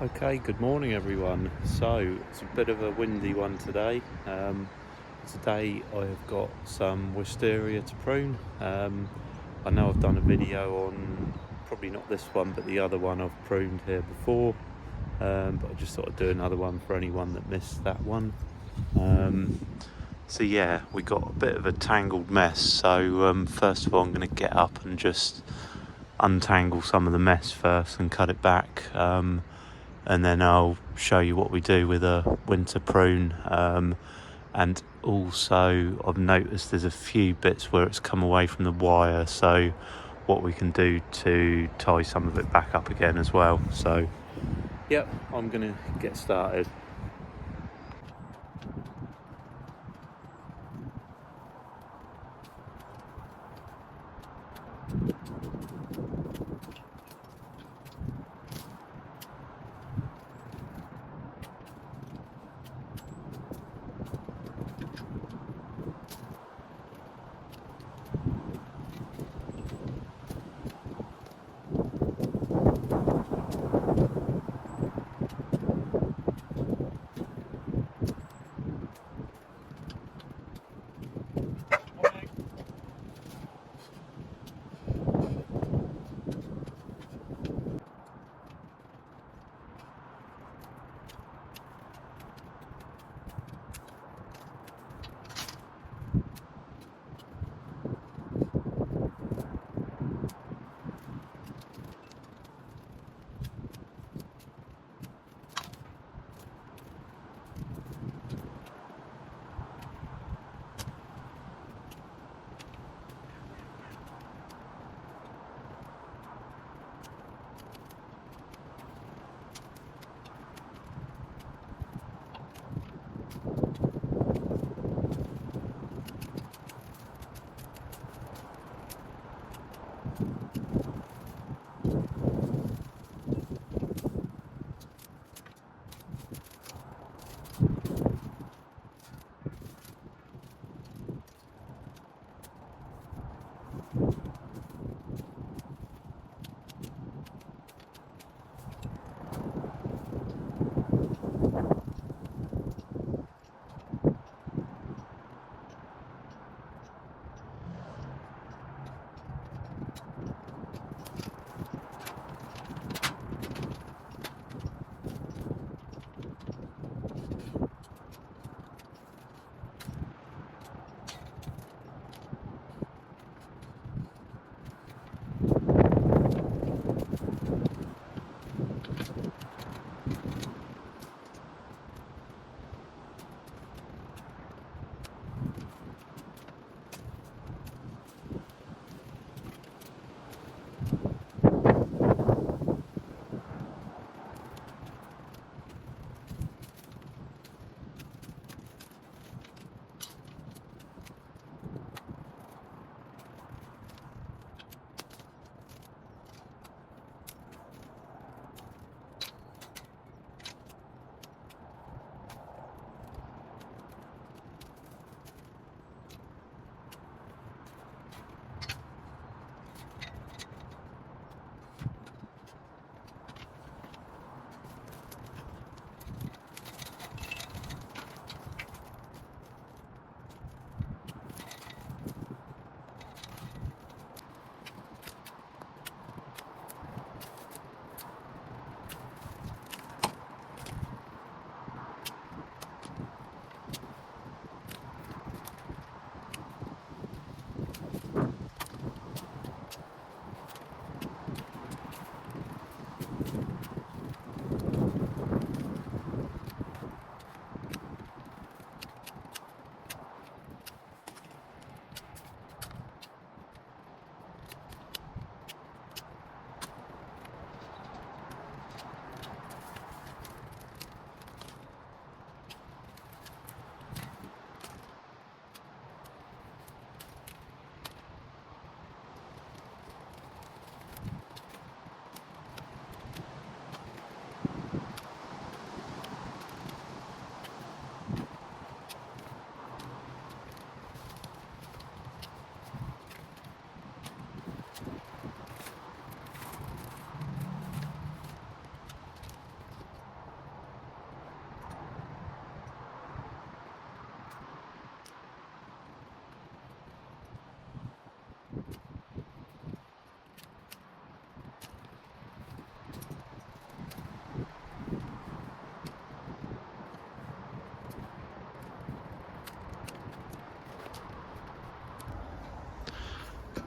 Okay, good morning everyone. So it's a bit of a windy one today. Today I've got some wisteria to prune. I know I've done a video on, probably not this one, but the other one I've pruned here before. But I just thought I'd do another one for anyone that missed that one. So yeah, we got a bit of a tangled mess. So first of all, I'm going to get up and just untangle some of the mess first and cut it back. And then I'll show you what we do with a winter prune. And also I've noticed there's a few bits where it's come away from the wire, so what we can do to tie some of it back up again as well. So yep, I'm gonna get started.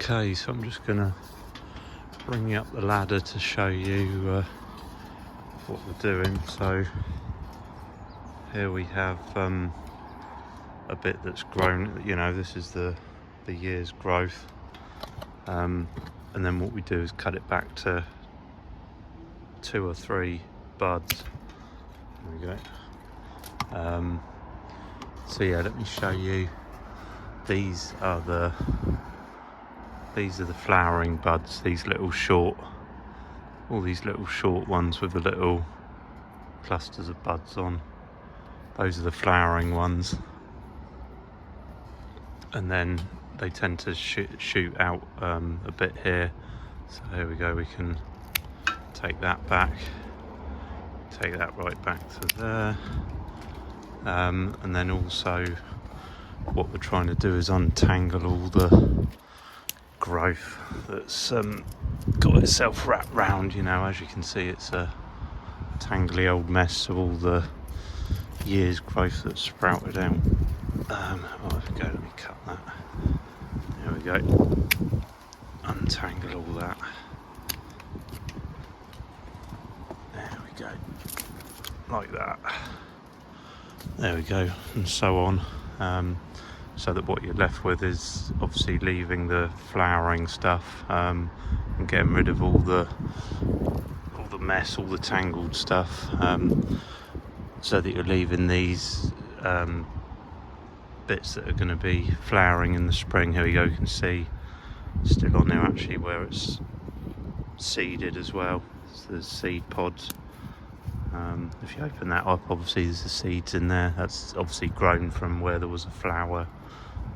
Okay, so I'm just gonna bring you up the ladder to show you what we're doing. So here we have a bit that's grown, you know, this is the year's growth, and then what we do is cut it back to 2 or 3 buds. There we go. So yeah, let me show you. These are the flowering buds, these little short, all these little short ones with the little clusters of buds on. Those are the flowering ones, and then they tend to shoot out a bit here. So here we go, we can take that back, take that right back to there, and then also what we're trying to do is untangle all the growth that's got itself wrapped round. You know, as you can see, it's a tangly old mess of all the year's growth that's sprouted out. There we go, let me cut that. There we go. Untangle all that. There we go. Like that. There we go, and so on. So that what you're left with is obviously leaving the flowering stuff, and getting rid of all the mess, all the tangled stuff, so that you're leaving these bits that are going to be flowering in the spring. Here we go, you can see still on there actually where it's seeded as well. So there's seed pods. If you open that up, obviously there's the seeds in there. That's obviously grown from where there was a flower.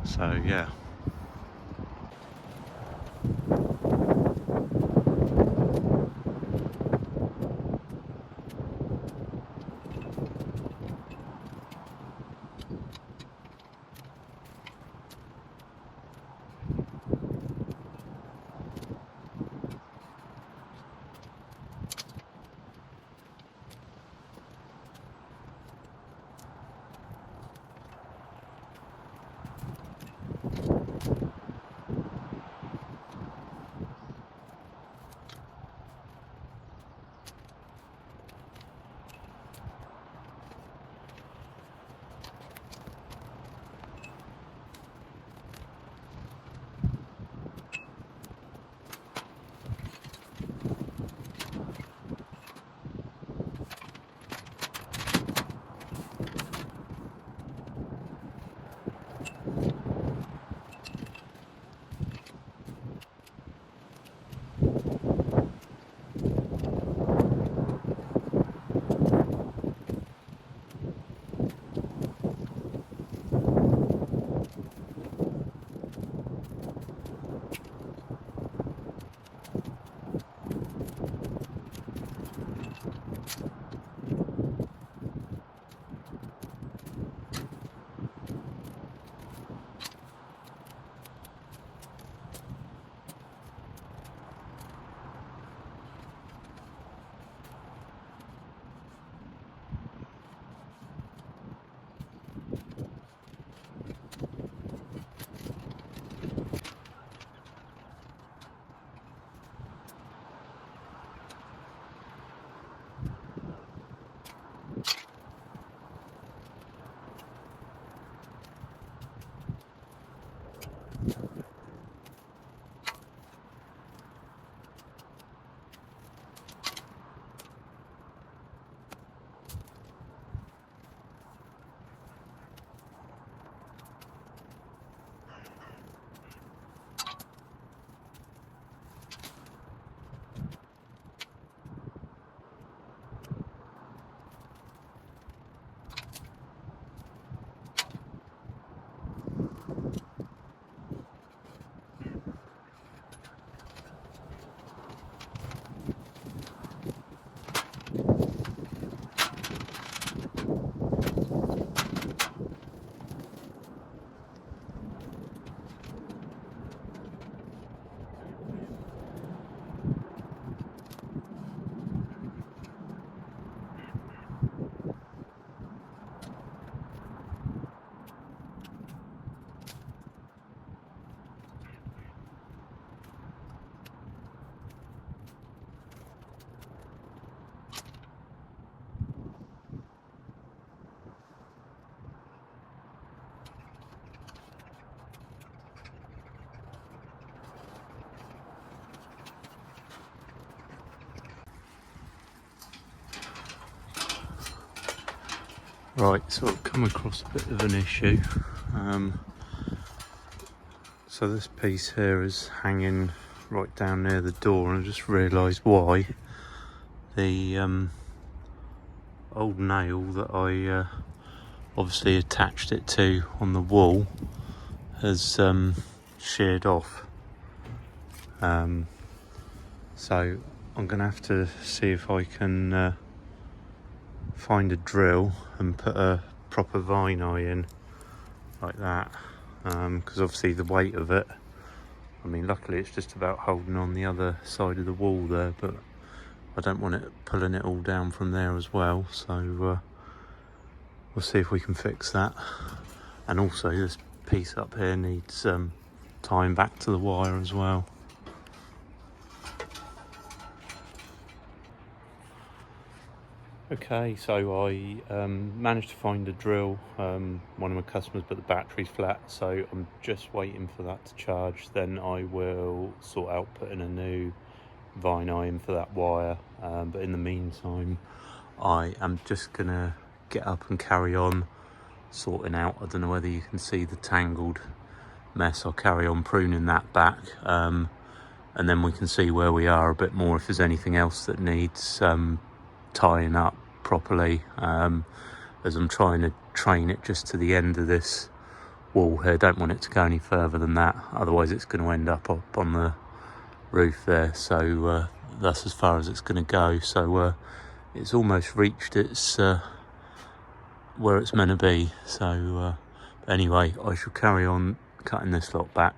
So yeah. Right, so I've come across a bit of an issue. So this piece here is hanging right down near the door, and I just realised why. The old nail that I obviously attached it to on the wall has sheared off. So I'm going to have to see if I can find a drill and put a proper vine eye in like that, because obviously the weight of it, I mean luckily it's just about holding on the other side of the wall there, but I don't want it pulling it all down from there as well, so we'll see if we can fix that. And also this piece up here needs tying back to the wire as well. Okay, so I managed to find a drill. One of my customers put the batteries flat, so I'm just waiting for that to charge. Then I will sort out putting a new vine eye in for that wire. But in the meantime, I am just gonna get up and carry on sorting out. I don't know whether you can see the tangled mess. I'll carry on pruning that back, and then we can see where we are a bit more, if there's anything else that needs tying up properly, as I'm trying to train it just to the end of this wall here. Don't want it to go any further than that, otherwise it's going to end up on the roof there, so that's as far as it's going to go. So it's almost reached its where it's meant to be, so anyway, I shall carry on cutting this lot back.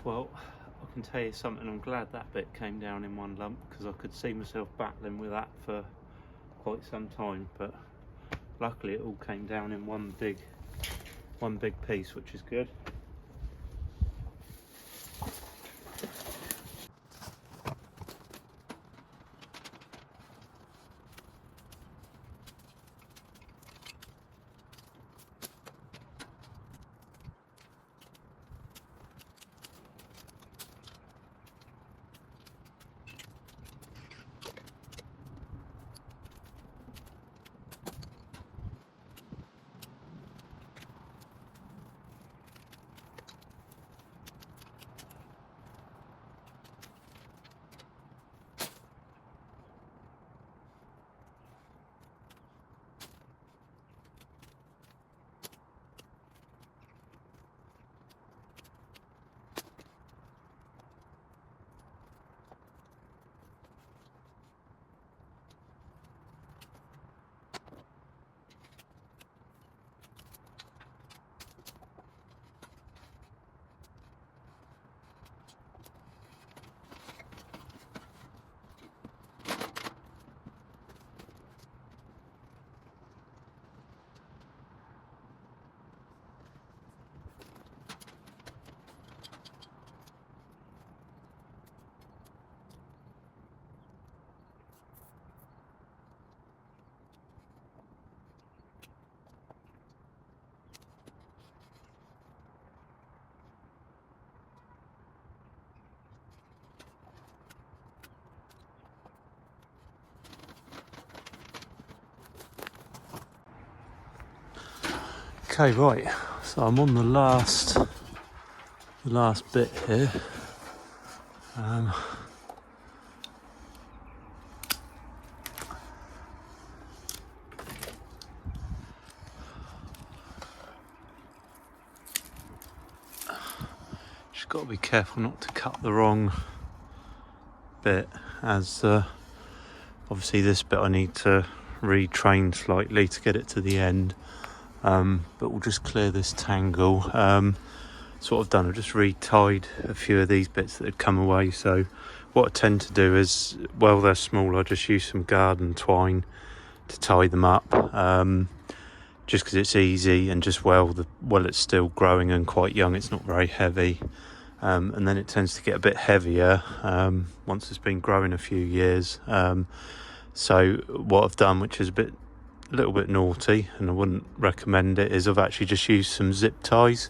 Well, I can tell you something, I'm glad that bit came down in one lump, because I could see myself battling with that for quite some time, but luckily it all came down in one big piece, which is good. Okay, right, so I'm on the last bit here. Just got to be careful not to cut the wrong bit, as obviously this bit I need to retrain slightly to get it to the end. But we'll just clear this tangle. So what I've done, I've just retied a few of these bits that had come away. So what I tend to do is, well, they're small, I just use some garden twine to tie them up, just because it's easy, and just while it's still growing and quite young, it's not very heavy. And then it tends to get a bit heavier once it's been growing a few years. So what I've done, which is a little bit naughty, and I wouldn't recommend it, is I've actually just used some zip ties.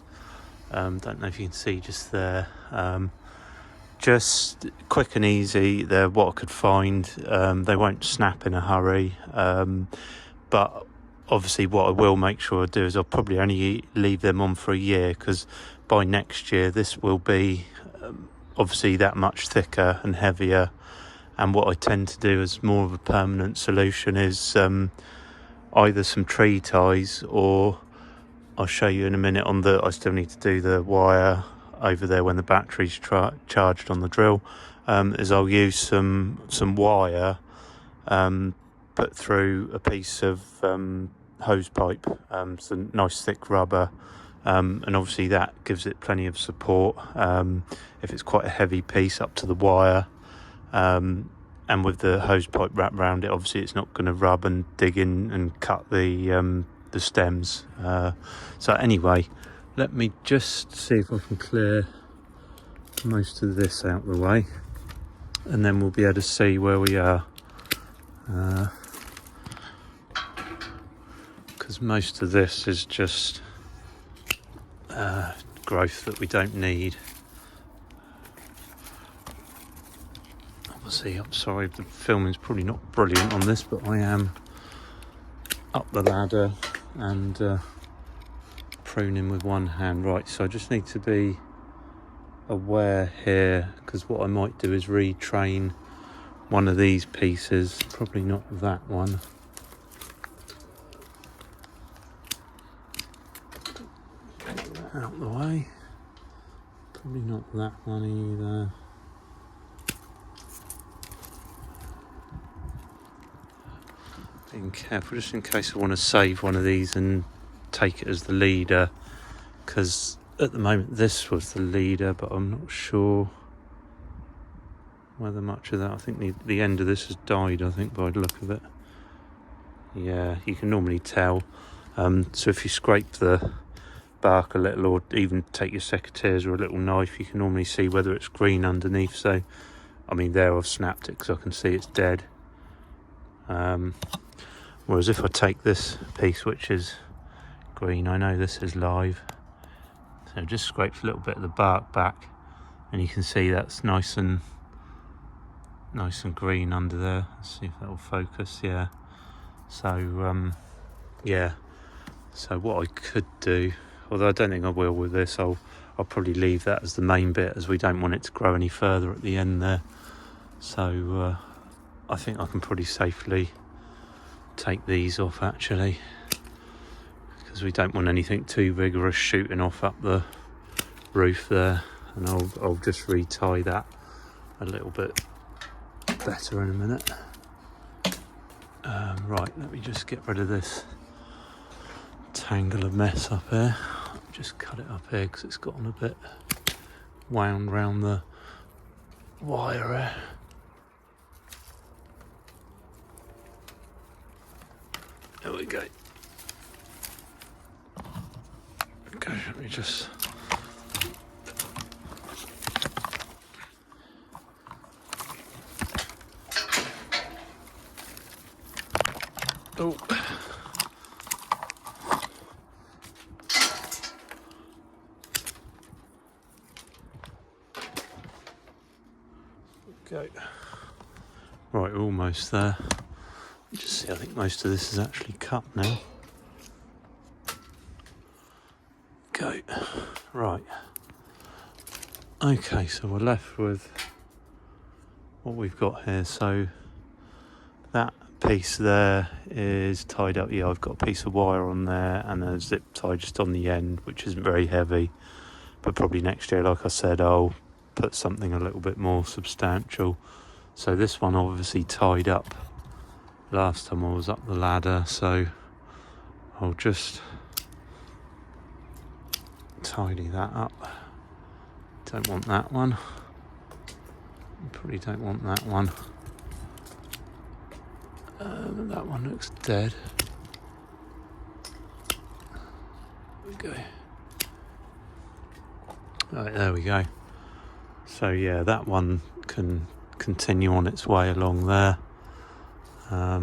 Don't know if you can see just there. Just quick and easy. They're what I could find. They won't snap in a hurry. But obviously what I will make sure I do is I'll probably only leave them on for a year, because by next year this will be obviously that much thicker and heavier. And what I tend to do as more of a permanent solution is either some tree ties, or I'll show you in a minute I still need to do the wire over there when the battery's charged on the drill, is I'll use some wire put through a piece of hose pipe, some nice thick rubber, and obviously that gives it plenty of support if it's quite a heavy piece up to the wire. And with the hose pipe wrapped around it, obviously it's not going to rub and dig in and cut the stems. So anyway, let me just see if I can clear most of this out of the way, and then we'll be able to see where we are. Because most of this is just growth that we don't need. Obviously, I'm sorry, the filming's probably not brilliant on this, but I am up the ladder and pruning with one hand. Right, so I just need to be aware here, because what I might do is retrain one of these pieces, probably not that one. Out the way. Probably not that one either. Being careful just in case I want to save one of these and take it as the leader, because at the moment this was the leader, but I'm not sure whether much of that. I think the end of this has died, I think, by the look of it. Yeah, you can normally tell. So if you scrape the bark a little, or even take your secateurs or a little knife, you can normally see whether it's green underneath. So I mean, there I've snapped it because I can see it's dead. Whereas if I take this piece, which is green, I know this is live, so just scrapes a little bit of the bark back, and you can see that's nice and green under there. Let's see if that will focus. Yeah. So yeah. So what I could do, although I don't think I will with this, I'll probably leave that as the main bit, as we don't want it to grow any further at the end there. So I think I can pretty safely take these off, actually, because we don't want anything too vigorous shooting off up the roof there. And I'll just retie that a little bit better in a minute. Right, let me just get rid of this tangle of mess up here. Just cut it up here because it's gotten a bit wound round the wire here. There we go. Okay, let me just... Oh. Okay. Right, almost there. Just see, I think most of this is actually cut now. Okay, right. Okay, so we're left with what we've got here. So that piece there is tied up. Yeah, I've got a piece of wire on there and a zip tie just on the end, which isn't very heavy. But probably next year, like I said, I'll put something a little bit more substantial. So this one obviously tied up last time I was up the ladder, so I'll just tidy that up. Don't want that one. Probably don't want that one. That one looks dead. Okay. Right, there we go. So yeah, that one can continue on its way along there. I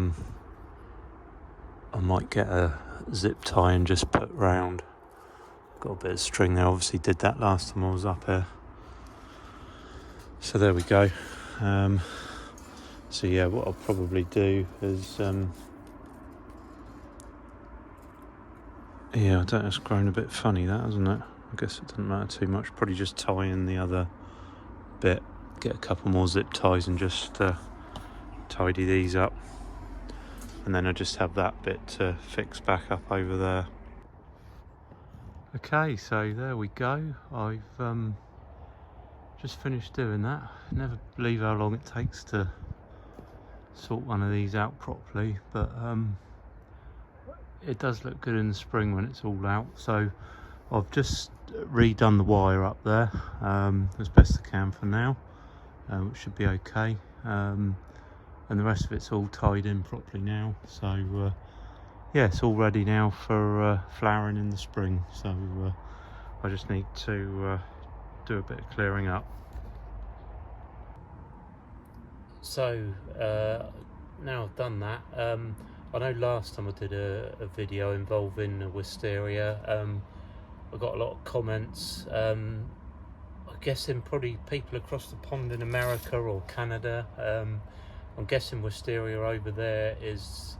might get a zip tie and just put round. Got a bit of string there, obviously did that last time I was up here. So there we go. So yeah, what I'll probably do is yeah, I don't know, it's grown a bit funny, that, hasn't it? I guess it doesn't matter too much. Probably just tie in the other bit, get a couple more zip ties and just tidy these up, and then I just have that bit to fix back up over there. Okay, so there we go. I've just finished doing that. Never believe how long it takes to sort one of these out properly, but it does look good in the spring when it's all out. So I've just redone the wire up there as best I can for now, which should be okay, and the rest of it's all tied in properly now. So yeah, it's all ready now for flowering in the spring. So I just need to do a bit of clearing up. So now I've done that, I know last time I did a video involving Wisteria, I got a lot of comments. I'm guessing probably people across the pond in America or Canada. I'm guessing Wisteria over there is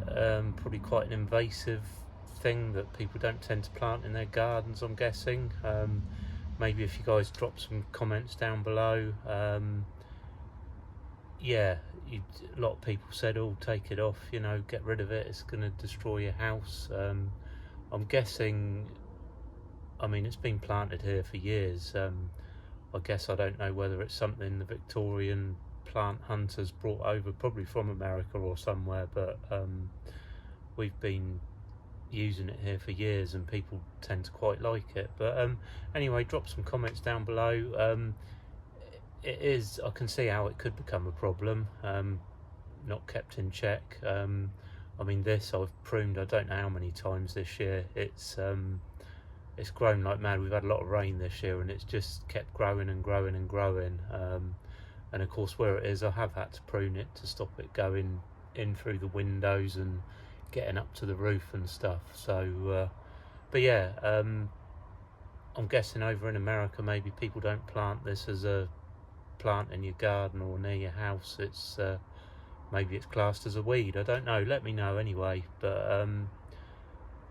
probably quite an invasive thing that people don't tend to plant in their gardens, I'm guessing. Maybe if you guys drop some comments down below. Yeah, a lot of people said, oh, take it off, you know, get rid of it, it's going to destroy your house. I'm guessing, I mean, it's been planted here for years. I guess I don't know whether it's something the Victorian plant hunters brought over, probably from America or somewhere, but we've been, using it here for years, and people tend to quite like it. But anyway, drop some comments down below. I can see how it could become a problem, not kept in check. I mean, this I've pruned I don't know how many times this year. It's grown like mad. We've had a lot of rain this year, and it's just kept growing and growing and growing. And of course, where it is, I have had to prune it to stop it going in through the windows and getting up to the roof and stuff. So but yeah, I'm guessing over in America maybe people don't plant this as a plant in your garden or near your house. It's maybe it's classed as a weed, I don't know. Let me know anyway. But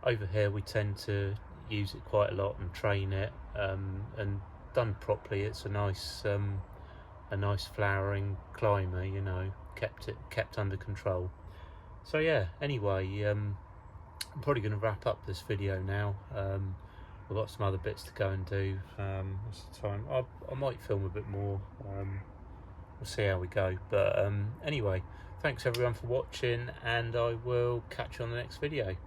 over here we tend to use it quite a lot and train it, and done properly, it's a nice flowering climber, you know, kept under control. So yeah, anyway, I'm probably going to wrap up this video now. I've got some other bits to go and do. What's the time? I might film a bit more. We'll see how we go. But anyway, thanks everyone for watching, and I will catch you on the next video.